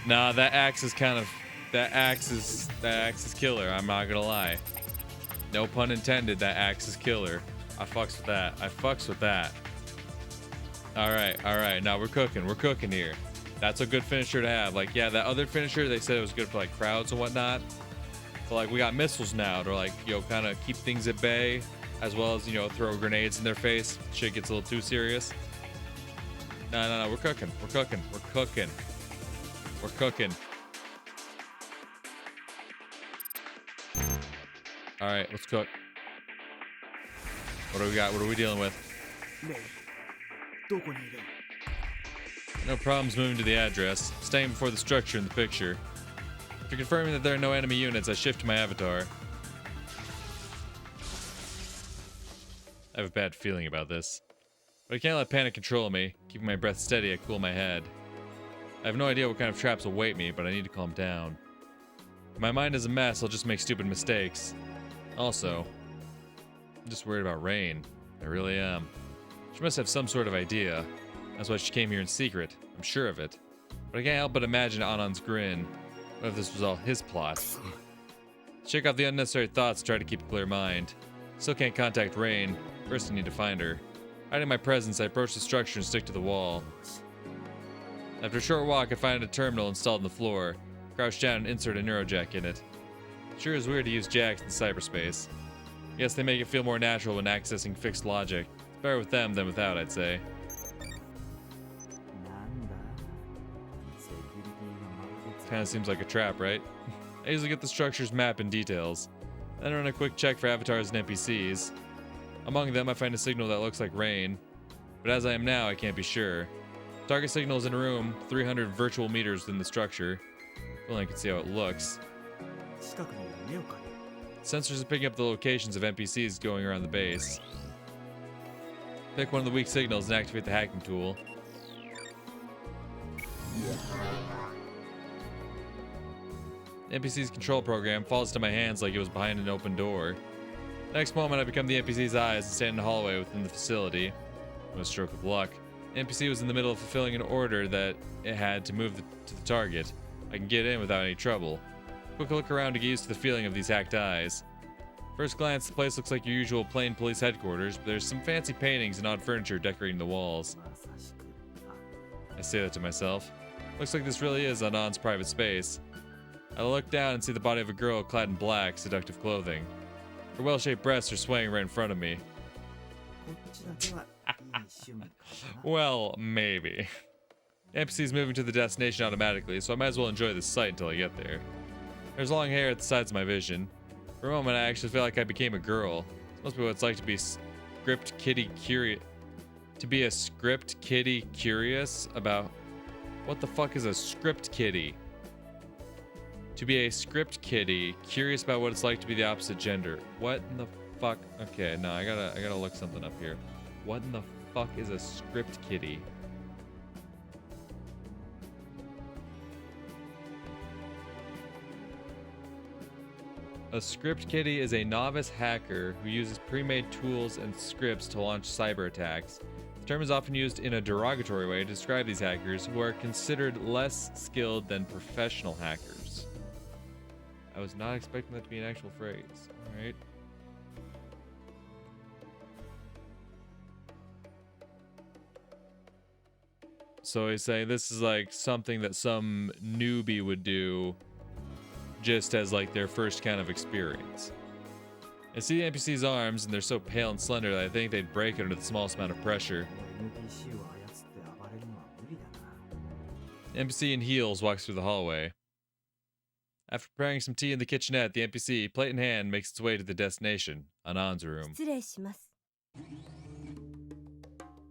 Speaker 1: Nah, that axe is kind of that axe is killer, I'm not gonna lie. No pun intended, that axe is killer. I fucks with that. I fucks with that. Alright, now we're cooking here. That's a good finisher to have. Like, yeah, that other finisher, they said it was good for like crowds and whatnot. But like we got missiles now to like, you know, kind of keep things at bay, as well as, you know, throw grenades in their face. Shit gets a little too serious. No, we're cooking. All right, let's cook. What do we got? What are we dealing with? No problems moving to the address. Staying before the structure in the picture. After confirming that there are no enemy units, I shift to my avatar. I have a bad feeling about this. But I can't let panic control me. Keeping my breath steady, I cool my head. I have no idea what kind of traps await me, but I need to calm down. If my mind is a mess, I'll just make stupid mistakes. Also, I'm just worried about Rain. I really am. She must have some sort of idea. That's why she came here in secret. I'm sure of it. But I can't help but imagine Anand's grin. What if this was all his plot? Shake off the unnecessary thoughts and try to keep a clear mind. Still can't contact Rain. First I need to find her. Hiding my presence, I approach the structure and stick to the wall. After a short walk, I find a terminal installed in the floor. Crouch down and insert a neurojack in it. Sure is weird to use jacks in cyberspace. Yes, they make it feel more natural when accessing fixed logic. It's better with them than without, I'd say. Kinda seems like a trap, right? I usually get the structure's map and details. Then run a quick check for avatars and NPCs. Among them, I find a signal that looks like Rain. But as I am now, I can't be sure. Target signal is in a room 300 virtual meters within the structure. If only I can see how it looks. Sensors are picking up the locations of NPCs going around the base. Pick one of the weak signals and activate the hacking tool. The NPC's control program falls to my hands like it was behind an open door. Next moment, I become the NPC's eyes and stand in the hallway within the facility. With a stroke of luck, the NPC was in the middle of fulfilling an order that it had to move to the target. I can get in without any trouble. Quick look around to get used to the feeling of these hacked eyes. First glance, the place looks like your usual plain police headquarters, but there's some fancy paintings and odd furniture decorating the walls. I say that to myself. Looks like this really is Anand's private space. I look down and see the body of a girl clad in black, seductive clothing. Her well-shaped breasts are swaying right in front of me. Well, maybe. NPC's moving to the destination automatically, so I might as well enjoy this sight until I get there. There's long hair at the sides of my vision. For a moment, I actually feel like I became a girl. This must be what it's like to be script kitty curious. To be a script kitty curious about... What the fuck is a script kitty? To be a script kitty curious about what it's like to be the opposite gender. What in the fuck? Okay, no, I gotta look something up here. What in the fuck is a script kitty? A script kitty is a novice hacker who uses pre-made tools and scripts to launch cyber attacks. The term is often used in a derogatory way to describe these hackers who are considered less skilled than professional hackers. I was not expecting that to be an actual phrase. Alright. So he's saying this is like something that some newbie would do just as like their first kind of experience. I see the NPC's arms, and they're so pale and slender that I think they'd break under the smallest amount of pressure.
Speaker 4: NPC を操って暴れるのは無理だな。
Speaker 1: The NPC in heels walks through the hallway. After preparing some tea in the kitchenette, the NPC, plate in hand, makes its way to the destination, Anand's room.
Speaker 10: 失礼します。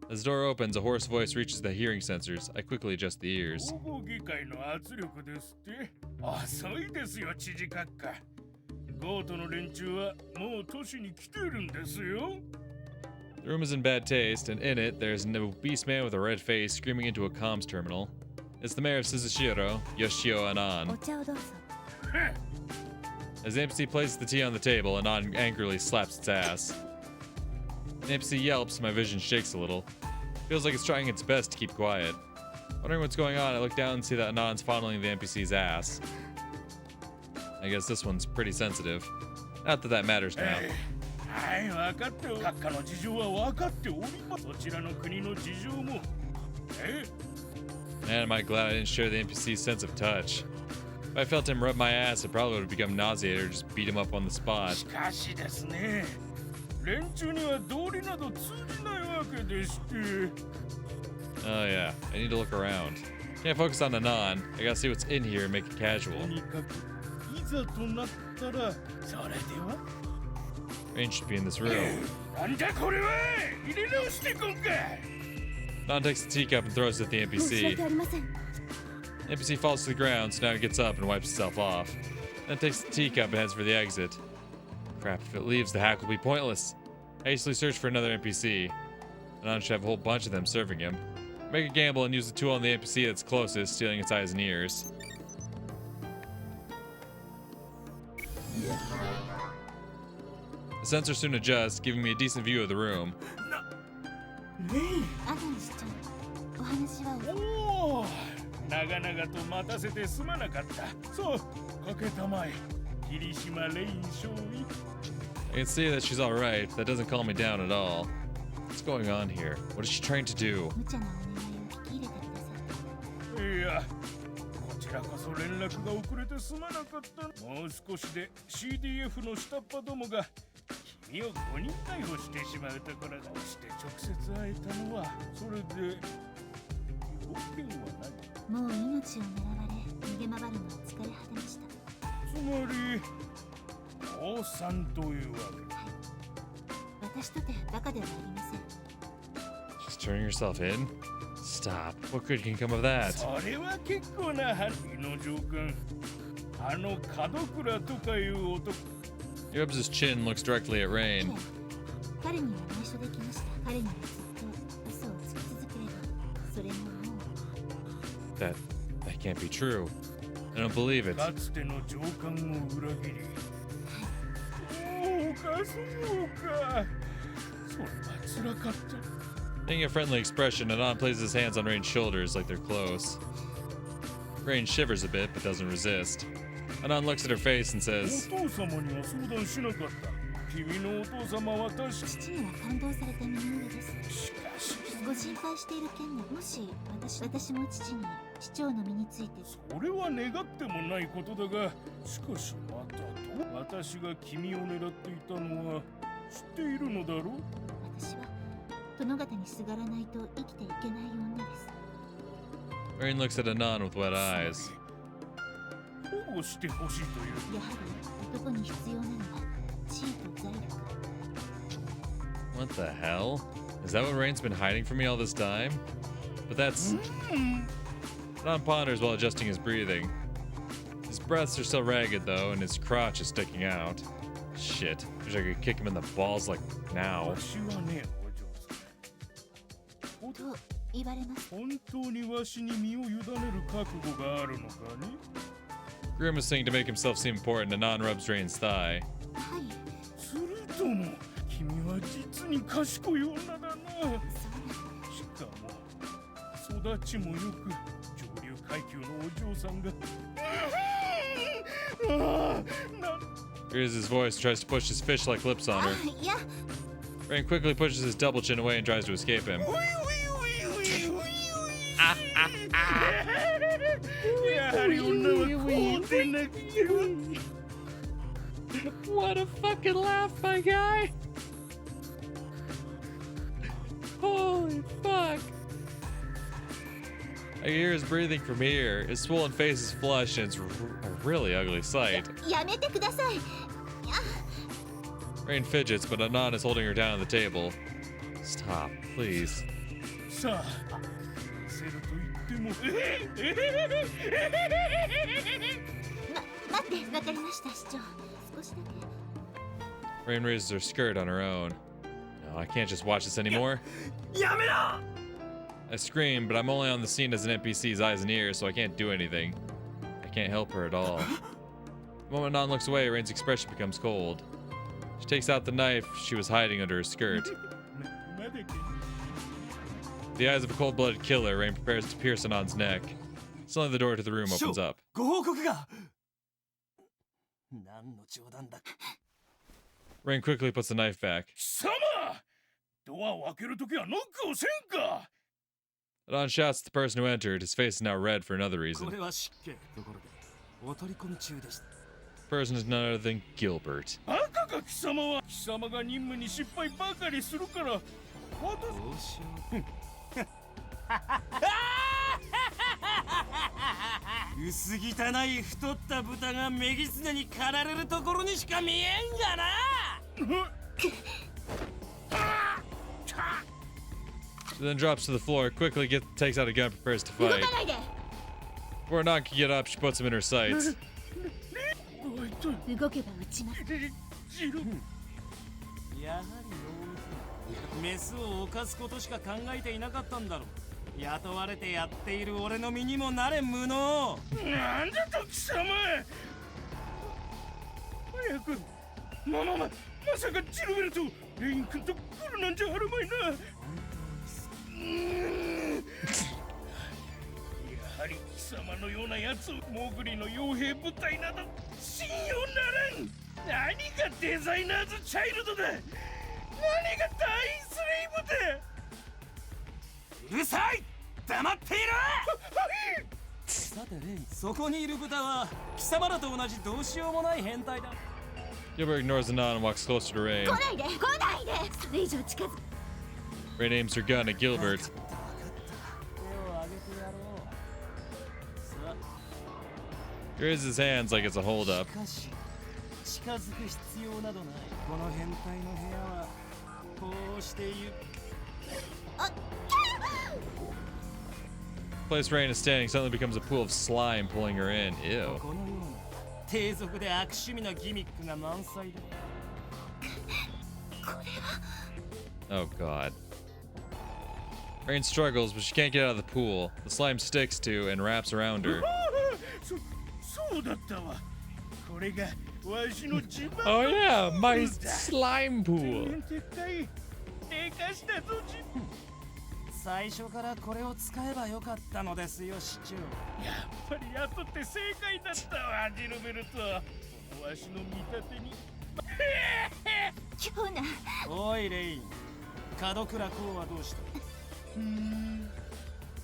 Speaker 1: As the door opens, a hoarse voice reaches the hearing sensors. I quickly adjust the ears.
Speaker 3: 統合議会の圧力ですって。遅いですよ、知事閣下。ゴートの連中はもう都市に来てるんですよ。
Speaker 1: The room is in bad taste, and in it, there's an obese man with a red face screaming into a comms terminal. It's the mayor of Suzushiro, Yoshio
Speaker 10: お
Speaker 1: Anan.
Speaker 10: 茶をどうぞ。
Speaker 1: As the NPC places the tea on the table, Anan angrily slaps its ass. The NPC yelps, my vision shakes a little. Feels like it's trying its best to keep quiet. Wondering what's going on, I look down and see that Anan's fondling the NPC's ass. I guess this one's pretty sensitive. Not that that matters now.
Speaker 3: はい、分かってお閣下の事情は分かっております。そちらの国の事情も。
Speaker 1: Man, am I glad I didn't share the NPC's sense of touch. If I felt him rub my ass, I probably would have become nauseated or just beat him up on the spot.
Speaker 3: しかしですね、連中には道理など通じないわけでして。
Speaker 1: Oh yeah, I need to look around. Can't focus on Anan. I gotta see what's in here and make it casual.
Speaker 3: とにかくいざとなったら、それでは。
Speaker 1: Rain should be in this room.
Speaker 3: なんじゃこれは。入れ直してこんか。
Speaker 1: Anan takes the teacup and throws it at the
Speaker 10: 申し訳
Speaker 1: NPC.
Speaker 10: ありません。
Speaker 1: The NPC falls to the ground, so now it gets up and wipes itself off. Then it takes the teacup and heads for the exit. Crap, if it leaves, the hack will be pointless. I hastily search for another NPC. Anan should have a whole bunch of them serving him. Make a gamble and use the tool on the NPC that's closest, stealing its eyes and ears. The sensor soon adjusts, giving me a decent view of the room.
Speaker 5: アダム市長、お話は。
Speaker 3: おお、長々と待たせてすまなかった。そう、かけたまえ。霧島レイン少尉。
Speaker 1: I can see that she's alright, but that doesn't calm me down at all. What's going on here? What is she trying to do?
Speaker 5: 無茶なお願いを聞き入れてください。
Speaker 3: いや、こちらこそ連絡が遅れてすまなかった。もう少しで CDF の下っ端どもが君を誤認逮捕してしまうところだ。そして直接会えたのはそれで要件は何？
Speaker 5: もう命を狙われ逃げ回るのは疲れ果てました。
Speaker 3: つまり降参というわけ。
Speaker 5: 私とてバカではありません。
Speaker 1: She's turning herself in? Stop. What good can come of that?
Speaker 3: それは結構な犯人の上官。あの門倉とかいう男。
Speaker 1: He rubs his chin and looks directly at Rain.
Speaker 5: 彼には内緒できました。彼にはずっと嘘をつき続ければ、それももう。
Speaker 1: That can't be true. I don't believe it.
Speaker 3: かつての上官を裏切り。そうかそうか。それは辛かった。
Speaker 1: Making a friendly expression, Anan places his hands on Rain's shoulders like they're close. Rain shivers a bit, but doesn't resist. Anan looks at her face and says,
Speaker 3: お父様には相談しなかった。君のお父様は確か。
Speaker 5: 父には感動された身の上です。
Speaker 3: しかし。
Speaker 5: ご心配している件も、もし私も父に市長の身について。
Speaker 3: それは願ってもないことだが、しかしまたと私が君を狙っていたのは知っているのだろう。
Speaker 5: 私は殿方にすがらないと生きていけない女です。
Speaker 1: Rain looks at Anan with wet eyes.
Speaker 3: 保護してほしいという。
Speaker 5: やはり男に必要なのは地位と財力。
Speaker 1: What the hell? Is that what Rain's been hiding from me all this time? But that's... Anan ponders while adjusting his breathing. His breaths are still ragged though, and his crotch is sticking out. Shit. Wish I could kick him in the balls like now.
Speaker 3: 私はね、お嬢さん。
Speaker 5: と言われます。
Speaker 3: 本当にわしに身を委ねる覚悟があるのかね。
Speaker 1: Grimacing to make himself seem important, Anan rubs Rain's thigh.
Speaker 5: はい。
Speaker 3: するとも、君は実に賢い女だな。しかも、育ちもよく、上流階級のお嬢さんが。
Speaker 1: Hears his voice and tries to push his fish-like lips on her.
Speaker 5: いや。
Speaker 1: Rain quickly pushes his double chin away and tries to escape him.
Speaker 3: やはり女はこうでなくては。
Speaker 1: What a fucking laugh, my guy! Holy fuck! I can hear his breathing from here. His swollen face is flushed and it's a really ugly sight.
Speaker 5: やめてください。
Speaker 1: Rain fidgets, but Anon is holding her down on the table. Stop, please.
Speaker 3: さあせると言っても
Speaker 5: 待って、わかりました市長。少しだけ。
Speaker 1: Rain raises her skirt on her own. No, I can't just watch this anymore.
Speaker 9: やめろ
Speaker 1: I scream, but I'm only on the scene as an NPC's eyes and ears, so I can't do anything. I can't help her at all. The moment Anon looks away, Rain's expression becomes cold. She takes out the knife she was hiding under her skirt. With the eyes of a cold-blooded killer, Rain prepares to pierce Anon's neck. Suddenly the door to the room opens up.
Speaker 9: ご報告が何の冗談だ
Speaker 1: Rain quickly puts the knife back.
Speaker 3: 貴様ドアを開けるときはノックをせんか
Speaker 1: Anon shouts at the person who entered. His face is now red for another
Speaker 9: こ
Speaker 1: reason.
Speaker 9: れは失敬ところでお取り込み中でした
Speaker 1: The person is none other than Gilbert.
Speaker 3: バカか貴様は貴様が任務に失敗ばかりするから
Speaker 9: どうしよう薄汚い太った豚がメギツネに狩られるところにしか見えんがな
Speaker 1: She then drops to the floor, quickly takes out a gun, prepares to
Speaker 5: 動
Speaker 1: fight.
Speaker 5: かないで。
Speaker 1: Before Anon can get up, she puts him in her sights.
Speaker 3: おいと
Speaker 5: 動けば撃ちます。
Speaker 3: ジロ
Speaker 9: やはりメスを犯すことしか考えていなかったんだろう雇われてやっている俺の身にもなれ無能
Speaker 3: なんだと貴様早くまさかジルベルとレイン君と来るなんじゃあるまいなやはり貴様のようなやつをモグリの傭兵部隊など信用ならん何がデザイナーズチャイルドだ何がダイスレイブだ
Speaker 9: うるさい黙っていろさてレイそこにいる豚は貴様らと同じどうしようもない変態だ
Speaker 1: Gilbert ignores Anon and walks closer to Rain.
Speaker 5: 来ないで、来ないで。それ以上近づく。
Speaker 1: Rain aims her gun at Gilbert.
Speaker 9: 手を挙げてやろうさ
Speaker 1: He raises his hands like it's a
Speaker 9: あ
Speaker 1: holdup.
Speaker 9: しかし近づく必要などないこの変態の部屋はこうしてゆっ
Speaker 1: The place Rain is standing suddenly becomes a pool of slime pulling her in. Ew.
Speaker 9: このような低俗で悪趣味なギミックが満載だ
Speaker 1: Oh god. Rain struggles, but she can't get out of the pool. The slime sticks to and wraps around her.
Speaker 3: そうだったわこれがわしの自慢
Speaker 1: Oh yeah, my
Speaker 3: だ
Speaker 1: slime pool.
Speaker 3: でっかいでかしたぞ
Speaker 9: 最初からこれを使えばよかったのですよ市長
Speaker 3: やっぱり雇って正解だったわジルベルトわしの見立てに
Speaker 5: 今日な。
Speaker 9: おいレイン門倉公はどうした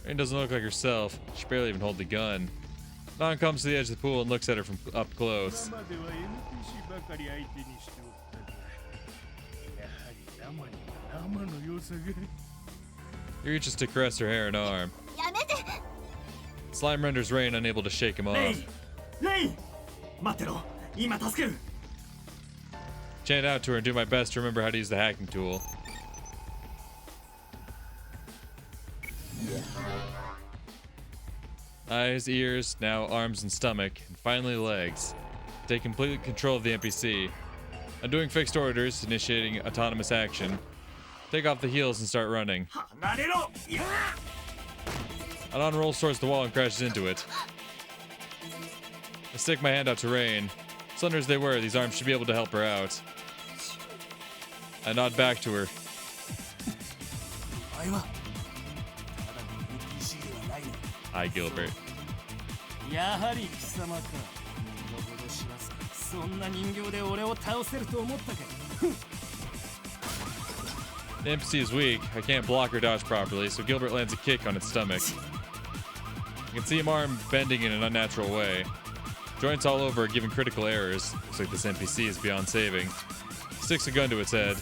Speaker 1: Rain doesn't look like herself. She barely even holds the gun. Anon comes to the edge of the pool and looks at her from up close.
Speaker 3: 今までは NPC ばかり相手にしておったがやはり生には生の良さが
Speaker 1: He reaches to caress her hair and arm.
Speaker 5: やめて。
Speaker 1: Slime renders Rain unable to shake him
Speaker 9: レイ
Speaker 1: off.
Speaker 9: ンレイン待ってろ今助ける
Speaker 1: Chant out to her and do my best to remember how to use the hacking tool. Eyes, ears, now arms and stomach, and finally legs. Take complete control of the NPC. Undoing fixed orders, initiating autonomous action. Take off the heels and start running.
Speaker 9: 離れろ
Speaker 1: Anon rolls towards the wall and crashes into it. I stick my hand out to Rain. Slender as they were, these arms should be able to help her out. I nod back to her.
Speaker 9: お前はただの NPC ではないの
Speaker 1: Hi, Gilbert.
Speaker 9: やはり貴様か身の程知らずそんな人形で俺を倒せると思ったか
Speaker 1: The NPC is weak. I can't block or dodge properly, so Gilbert lands a kick on its stomach. You can see his arm bending in an unnatural way. Joints all over, giving critical errors. Looks like this NPC is beyond saving. Sticks a gun to its head.